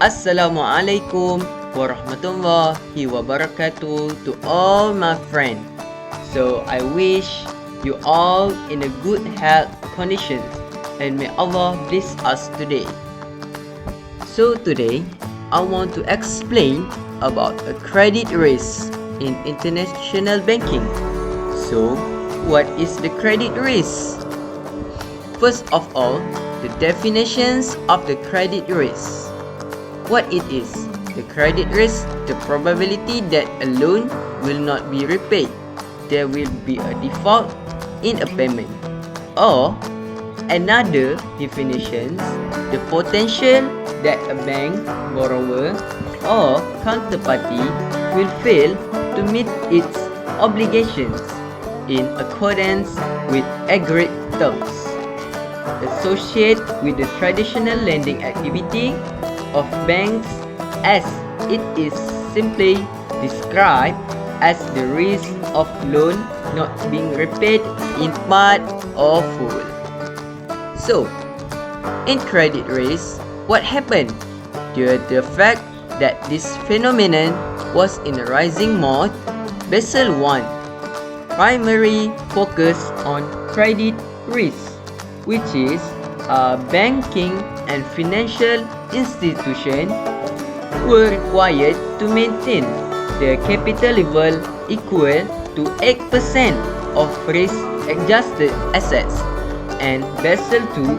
Assalamualaikum warahmatullahi wabarakatuh to all my friends. So I wish you all in a good health conditions and may Allah bless us today. So today I want to explain about a credit risk in international banking. So what is the credit risk? First of all, the definitions of the credit risk. What it is? The credit risk, the probability that a loan will not be repaid. There will be a default in a payment. Or another definition, the potential that a bank, borrower or counterparty will fail to meet its obligations in accordance with agreed terms associated with the traditional lending activity of banks, as it is simply described as the risk of loan not being repaid in part or full. So, in credit risk, what happened? Due to the fact that this phenomenon was in a rising mode, Basel I primarily focused on credit risk, which is banking and financial institutions were required to maintain the capital level equal to 8% of risk-adjusted assets, and Basel II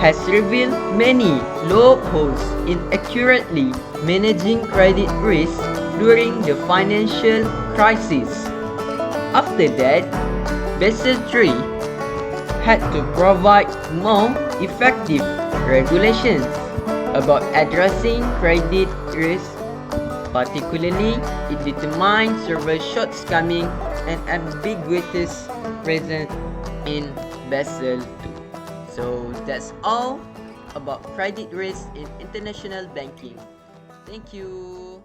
has revealed many loopholes in accurately managing credit risk during the financial crisis. After that, Basel III had to provide more effective regulations about addressing credit risk. Particularly, it determined several shortcomings and ambiguities present in Basel II. So that's all about credit risk in international banking. Thank you.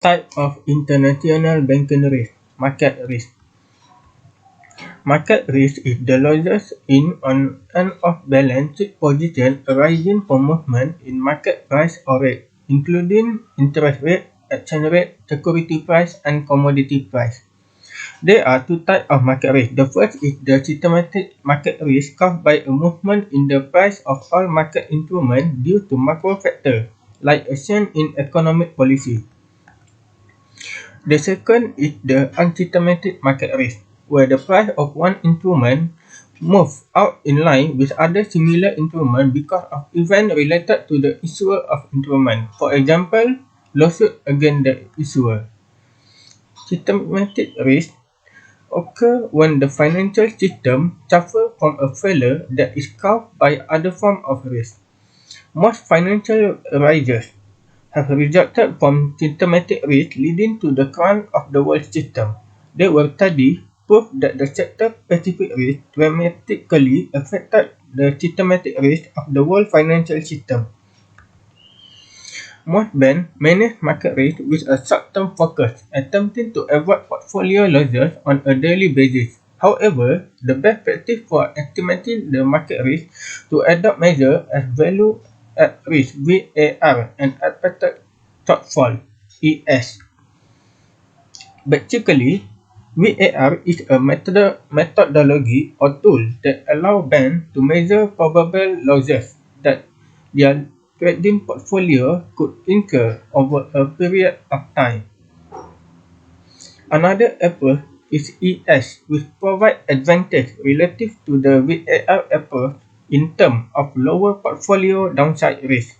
Type of international banking risk. Market risk. Market risk is the losses in on and off balance sheet position arising from movement in market price or rate, including interest rate, exchange rate, security price, and commodity price. There are two types of market risk. The first is the systematic market risk caused by a movement in the price of all market instruments due to macro factors like a change in economic policy. The second is the unsystematic market risk, where the price of one instrument moves out in line with other similar instruments because of events related to the issuer of instrument. For example, lawsuit against the issuer. Systematic risk occur when the financial system suffers from a failure that is caused by other forms of risk. Most financial risers have resulted from systematic risk leading to the crunch of the world system. There were studies prove that the sector-specific risk dramatically affected the systematic risk of the world financial system. Most banks manage market risk with a short-term focus, attempting to avoid portfolio losses on a daily basis. However, the best practice for estimating the market risk to adopt measures as value at risk (VAR) and expected shortfall (ES). Basically, VAR is a methodology or tool that allows banks to measure probable losses that their trading portfolio could incur over a period of time. Another approach is ES, which provides advantage relative to the VAR approach in terms of lower portfolio downside risk.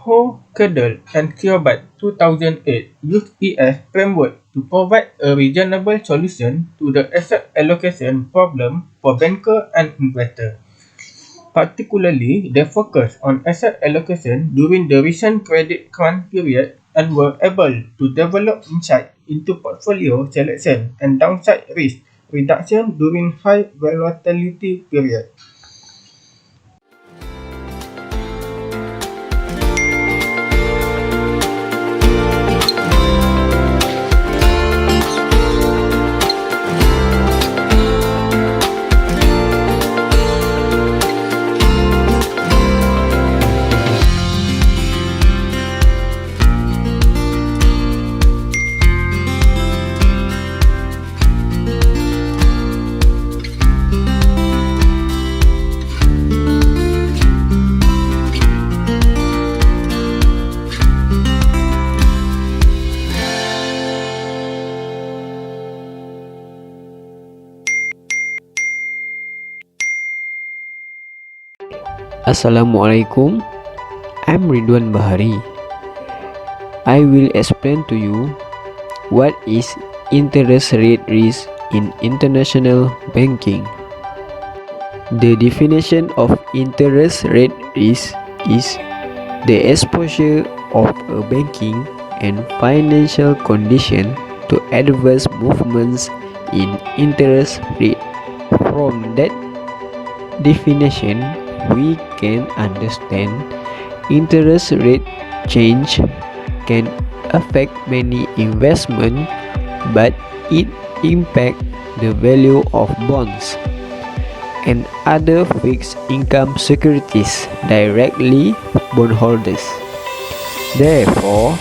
Kedel and Kiobat 2008 used ES framework to provide a reasonable solution to the asset allocation problem for banker and investor. Particularly, they focused on asset allocation during the recent credit crunch period and were able to develop insight into portfolio selection and downside risk reduction during high volatility period. Assalamualaikum, I'm Ridhwan Bahari. I will explain to you what is interest rate risk in international banking. The definition of interest rate risk is the exposure of a banking and financial condition to adverse movements in interest rate. From that definition, we can understand interest rate change can affect many investment, but it impact the value of bonds and other fixed income securities directly bondholders. Therefore,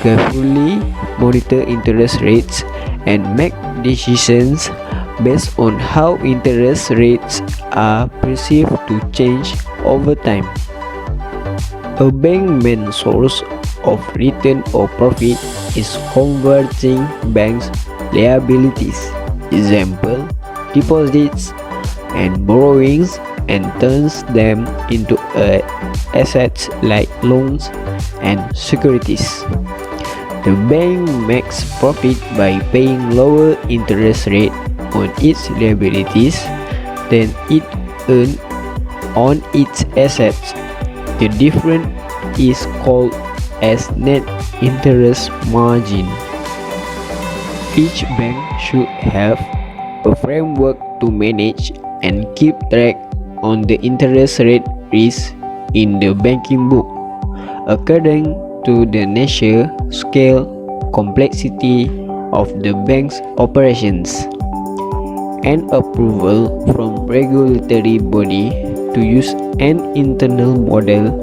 carefully monitor interest rates and make decisions based on how interest rates are perceived to change over time. A bank's main source of return or profit is converting banks' liabilities, example, deposits and borrowings, and turns them into assets like loans and securities. The bank makes profit by paying lower interest rate on its liabilities than it earned on its assets. The difference is called as net interest margin. Each bank should have a framework to manage and keep track on the interest rate risk in the banking book according to the nature, scale, complexity of the bank's operations, and approval from regulatory body to use an internal model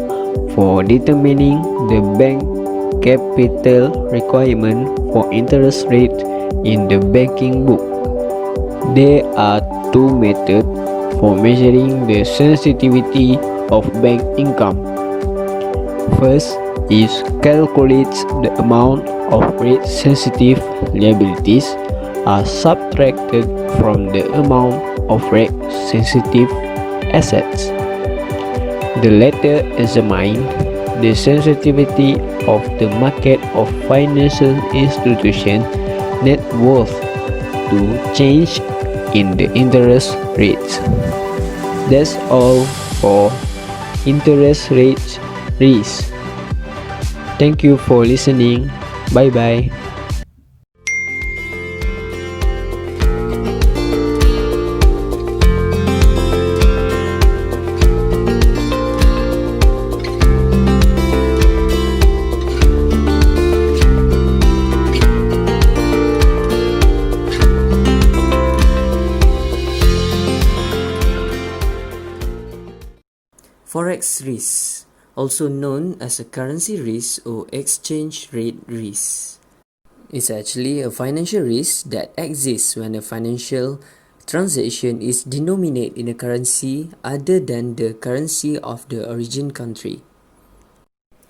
for determining the bank capital requirement for interest rate in the banking book. There are two methods for measuring the sensitivity of bank income. First is calculates the amount of rate sensitive liabilities are subtracted from the amount of rate-sensitive assets. The latter examines the sensitivity of the market of financial institution net worth to change in the interest rates. That's all for interest rates risk. Thank you for listening. Bye bye. Forex risk, also known as a currency risk or exchange rate risk, is actually a financial risk that exists when a financial transaction is denominated in a currency other than the currency of the origin country.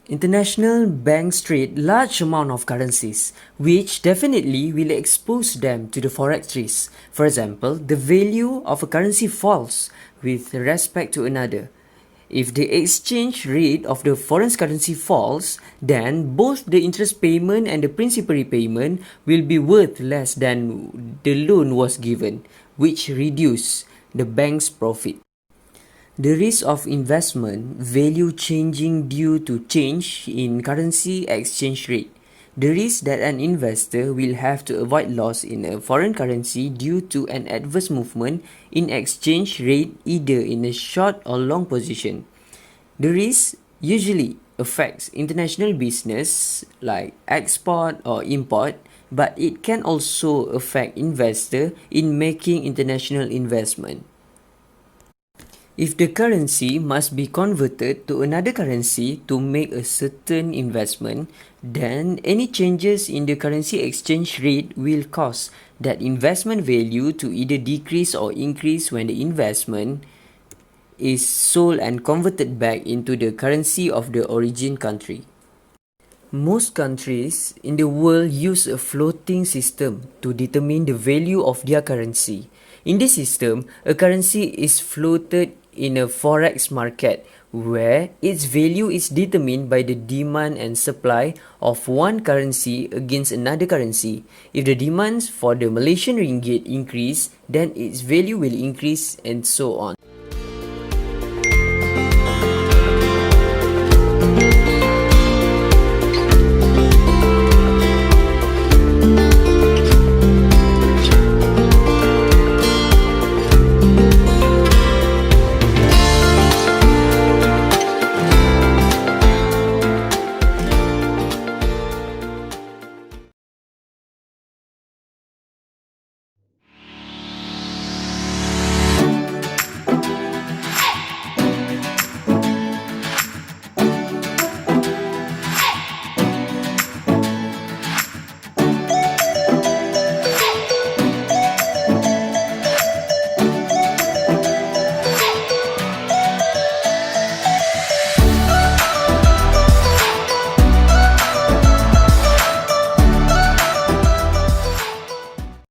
International banks trade large amount of currencies, which definitely will expose them to the forex risk. For example, the value of a currency falls with respect to another. If the exchange rate of the foreign currency falls, then both the interest payment and the principal repayment will be worth less than the loan was given, which reduce the bank's profit. The risk of investment value changing due to change in currency exchange rate. The risk that an investor will have to avoid loss in a foreign currency due to an adverse movement in exchange rate either in a short or long position. The risk usually affects international business like export or import, but it can also affect investor in making international investment. If the currency must be converted to another currency to make a certain investment, then any changes in the currency exchange rate will cause that investment value to either decrease or increase when the investment is sold and converted back into the currency of the origin country. Most countries in the world use a floating system to determine the value of their currency. In this system, a currency is floated in a forex market where its value is determined by the demand and supply of one currency against another currency. If the demands for the Malaysian ringgit increase, then its value will increase and so on.